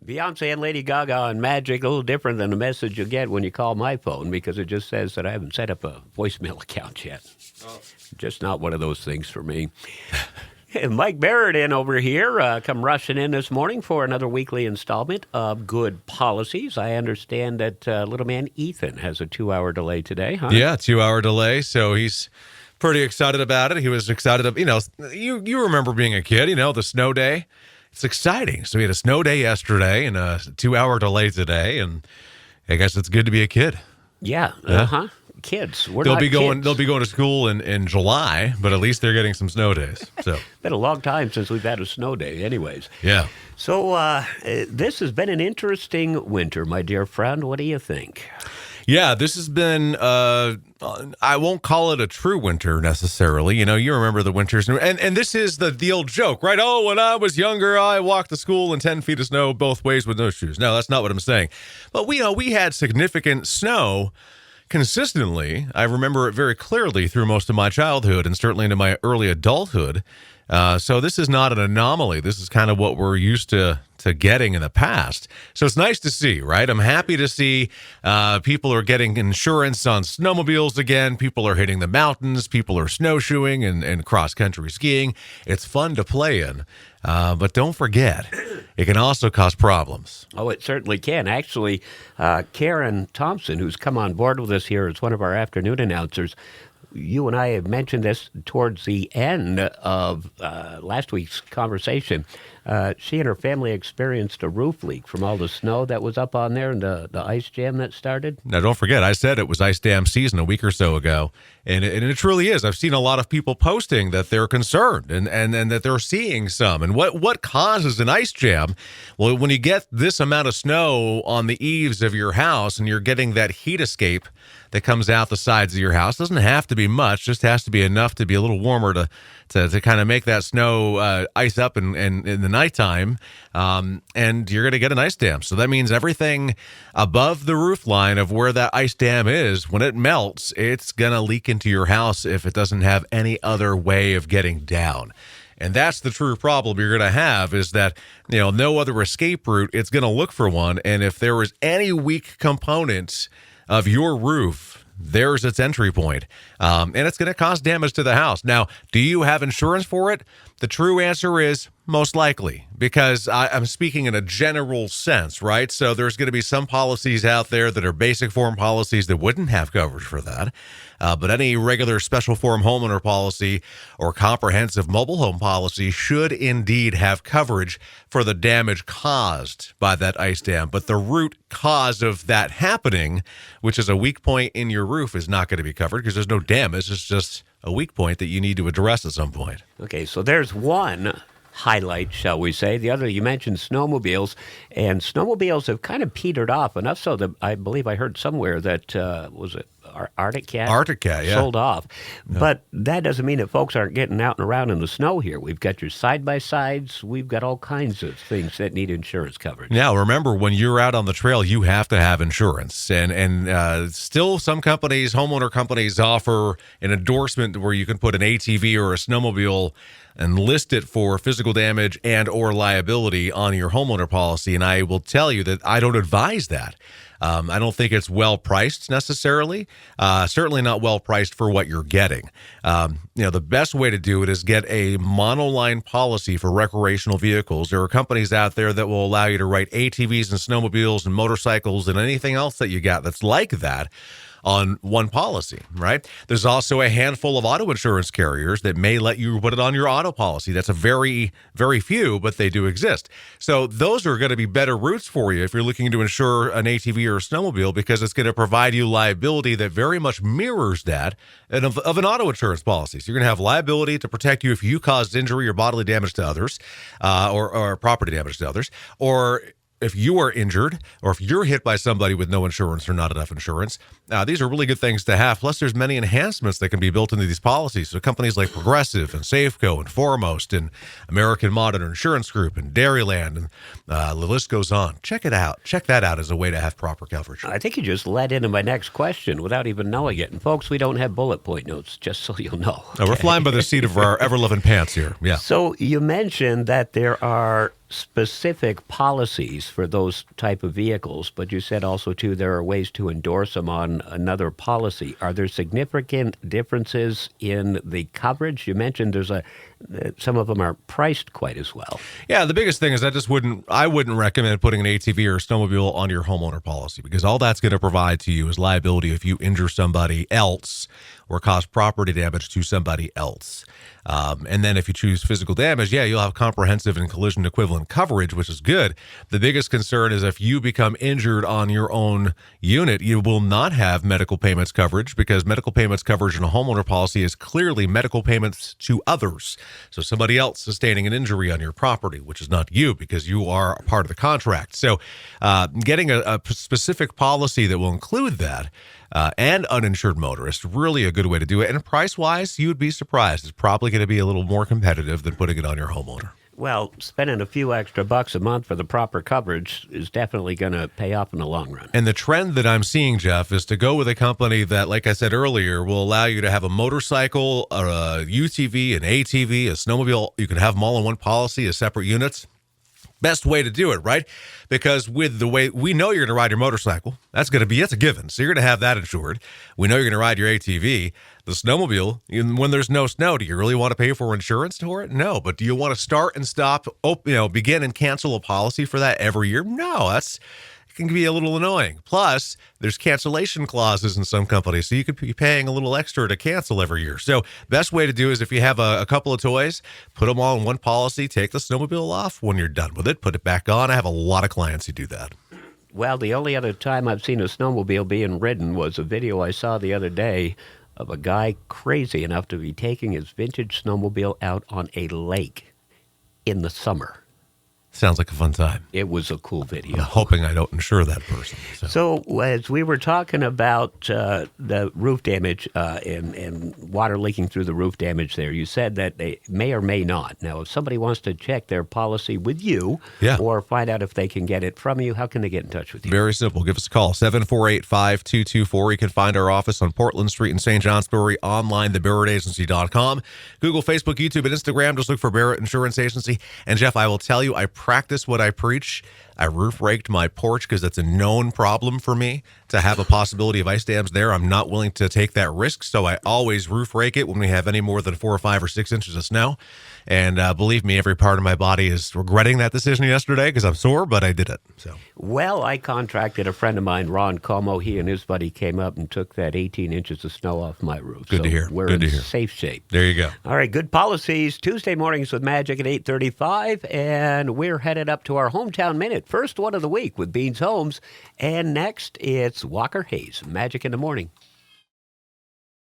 Beyonce and Lady Gaga on Magic, a little different than the message you get when you call my phone because it just says that I haven't set up a voicemail account yet. Oh. Just not one of those things for me. Mike Barrett in over here, come rushing in this morning for another weekly installment of Good Policies. I understand that little man Ethan has a 2-hour delay today, huh? Yeah, 2-hour delay, so he's pretty excited about it. He was excited, you remember being a kid, the snow day. It's exciting. So we had a snow day yesterday and a 2-hour delay today, and I guess it's good to be a kid. Yeah, uh-huh. Kids. They'll be going to school in July, but at least they're getting some snow days. So been a long time since we've had a snow day anyways. Yeah. So this has been an interesting winter, my dear friend. What do you think? Yeah, this has been, I won't call it a true winter necessarily. You remember the winters. And this is the old joke, right? Oh, when I was younger, I walked to school in 10 feet of snow both ways with no shoes. No, that's not what I'm saying. But we had significant snow consistently. I remember it very clearly through most of my childhood and certainly into my early adulthood. So this is not an anomaly. This is kind of what we're used to getting in the past. So it's nice to see, right? I'm happy to see people are getting insurance on snowmobiles again. People are hitting the mountains. People are snowshoeing and cross-country skiing. It's fun to play in. But don't forget, it can also cause problems. Oh, it certainly can. Actually, Karen Thompson, who's come on board with us here as one of our afternoon announcers, you and I have mentioned this towards the end of last week's conversation. She and her family experienced a roof leak from all the snow that was up on there and the ice jam that started. Now, don't forget, I said it was ice dam season a week or so ago, and it truly is. I've seen a lot of people posting that they're concerned and that they're seeing some. And what causes an ice jam? Well, when you get this amount of snow on the eaves of your house and you're getting that heat escape that comes out the sides of your house, doesn't have to be much, just has to be enough to be a little warmer to kind of make that snow ice up in the nighttime, and you're going to get an ice dam. So that means everything above the roof line of where that ice dam is, when it melts, it's going to leak into your house if it doesn't have any other way of getting down. And that's the true problem you're going to have is that, no other escape route. It's going to look for one. And if there is any weak component of your roof, there's its entry point. And it's going to cause damage to the house. Now, do you have insurance for it? The true answer is most likely, because I'm speaking in a general sense, right? So there's going to be some policies out there that are basic form policies that wouldn't have coverage for that. But any regular special form homeowner policy or comprehensive mobile home policy should indeed have coverage for the damage caused by that ice dam. But the root cause of that happening, which is a weak point in your roof, is not going to be covered because there's no damage. It's just a weak point that you need to address at some point. Okay, so there's one highlight, shall we say. The other, you mentioned snowmobiles, and snowmobiles have kind of petered off, enough so that I believe I heard somewhere that, was it Arctic Cat? Arctic Cat, yeah. Sold off. Yeah. But that doesn't mean that folks aren't getting out and around in the snow here. We've got your side-by-sides. We've got all kinds of things that need insurance coverage. Now, remember, when you're out on the trail, you have to have insurance. And still some companies, homeowner companies, offer an endorsement where you can put an ATV or a snowmobile and list it for physical damage and or liability on your homeowner policy. And I will tell you that I don't advise that. I don't think it's well priced necessarily. Certainly not well priced for what you're getting. The best way to do it is get a monoline policy for recreational vehicles. There are companies out there that will allow you to write ATVs and snowmobiles and motorcycles and anything else that you got that's like that on one policy, right? There's also a handful of auto insurance carriers that may let you put it on your auto policy. That's a very, very few, but they do exist. So those are going to be better routes for you if you're looking to insure an ATV or a snowmobile, because it's going to provide you liability that very much mirrors that of an auto insurance policy. So you're going to have liability to protect you if you caused injury or bodily damage to others, or property damage to others, or if you are injured or if you're hit by somebody with no insurance or not enough insurance. These are really good things to have. Plus, there's many enhancements that can be built into these policies. So companies like Progressive and Safeco and Foremost and American Modern Insurance Group and Dairyland, and the list goes on. Check it out. Check that out as a way to have proper coverage. I think you just led into my next question without even knowing it. And folks, we don't have bullet point notes, just so you'll know. No, we're flying by the seat of our ever-loving pants here. Yeah. So you mentioned that there are specific policies for those type of vehicles, but you said also, too, there are ways to endorse them on another policy. Are there significant differences in the coverage? You mentioned some of them aren't priced quite as well. Yeah, the biggest thing is I wouldn't recommend putting an ATV or a snowmobile on your homeowner policy, because all that's going to provide to you is liability if you injure somebody else or cause property damage to somebody else. And then if you choose physical damage, you'll have comprehensive and collision equivalent coverage, which is good. The biggest concern is if you become injured on your own unit, you will not have medical payments coverage, because medical payments coverage in a homeowner policy is clearly medical payments to others. So somebody else sustaining an injury on your property, which is not you, because you are a part of the contract. So getting a specific policy that will include that and uninsured motorist, really a good way to do it. And price-wise, you would be surprised. It's probably going to be a little more competitive than putting it on your homeowner. Well, spending a few extra bucks a month for the proper coverage is definitely going to pay off in the long run. And the trend that I'm seeing, Jeff, is to go with a company that, like I said earlier, will allow you to have a motorcycle, a UTV, an ATV, a snowmobile. You can have them all in one policy as separate units. Best way to do it, right? Because with the way we know you're going to ride your motorcycle, that's a given. So you're going to have that insured. We know you're going to ride your ATV. The snowmobile, when there's no snow, do you really want to pay for insurance for it? No. But do you want to start and stop, begin and cancel a policy for that every year? No, it can be a little annoying. Plus, there's cancellation clauses in some companies, so you could be paying a little extra to cancel every year. So best way to do is if you have a couple of toys, put them all in one policy, take the snowmobile off. When you're done with it, put it back on. I have a lot of clients who do that. Well, the only other time I've seen a snowmobile being ridden was a video I saw the other day of a guy crazy enough to be taking his vintage snowmobile out on a lake in the summer. Sounds like a fun time. It was a cool video. I'm hoping I don't insure that person. So as we were talking about the roof damage and water leaking through the roof damage there, you said that they may or may not. Now, if somebody wants to check their policy with you or find out if they can get it from you, how can they get in touch with you? Very simple. Give us a call, 748-5224. You can find our office on Portland Street in St. Johnsbury, online, thebarrettagency.com. Google, Facebook, YouTube, and Instagram. Just look for Barrett Insurance Agency. And, Jeff, I will tell you, I practice what I preach. I roof raked my porch because that's a known problem for me. To have a possibility of ice dams there, I'm not willing to take that risk, so I always roof rake it when we have any more than 4 or 5 or 6 inches of snow. And believe me, every part of my body is regretting that decision yesterday because I'm sore, but I did it. So, well, I contracted a friend of mine, Ron Como. He and his buddy came up and took that 18 inches of snow off my roof. Good to hear. We're good in to hear. Safe shape. There you go. All right, good policies. Tuesday mornings with Magic at 8:35, and we're headed up to our Hometown Minute. First one of the week with Beans Homes, and next it's Walker Hayes, Magic in the Morning.